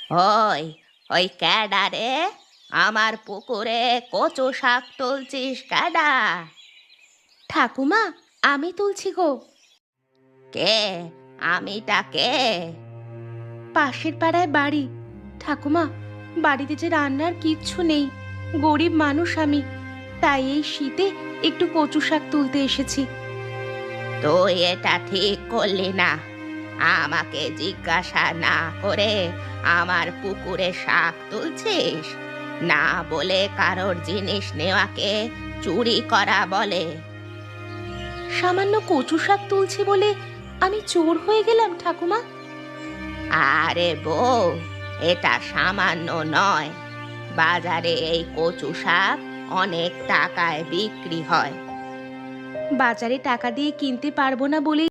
ওই ওই ক্যাডা রে, আমার পুকুরে কচু শাক তুলছিস ক্যাডা? ঠাকুমা, আমি তুলছি গো। কে? আমিটা কে? পাশের পাড়ায় বাড়ি। ঠাকুমা, বাড়িতে যে রান্নার কিচ্ছু নেই, গরিব মানুষ আমি, তাই এই শীতে একটু কচু শাক তুলতে এসেছি। তুই এটা ঠিক করলি না, আমাকে জিজ্ঞাসা না করে আমার পুকুরে শাক তুলছিস। না বলে কারোর জিনিস নেওয়াকে চুরি করা বলে। সামান্য কচু শাক তুলছি বলে আমি চোর হয়ে গেলাম ঠাকুমা? আরে বউ, এটা সামান্য নয়, বাজারে এই কচু শাক অনেক টাকায় বিক্রি হয়। বাজারে টাকা দিয়ে কিনতে পারবো না বলে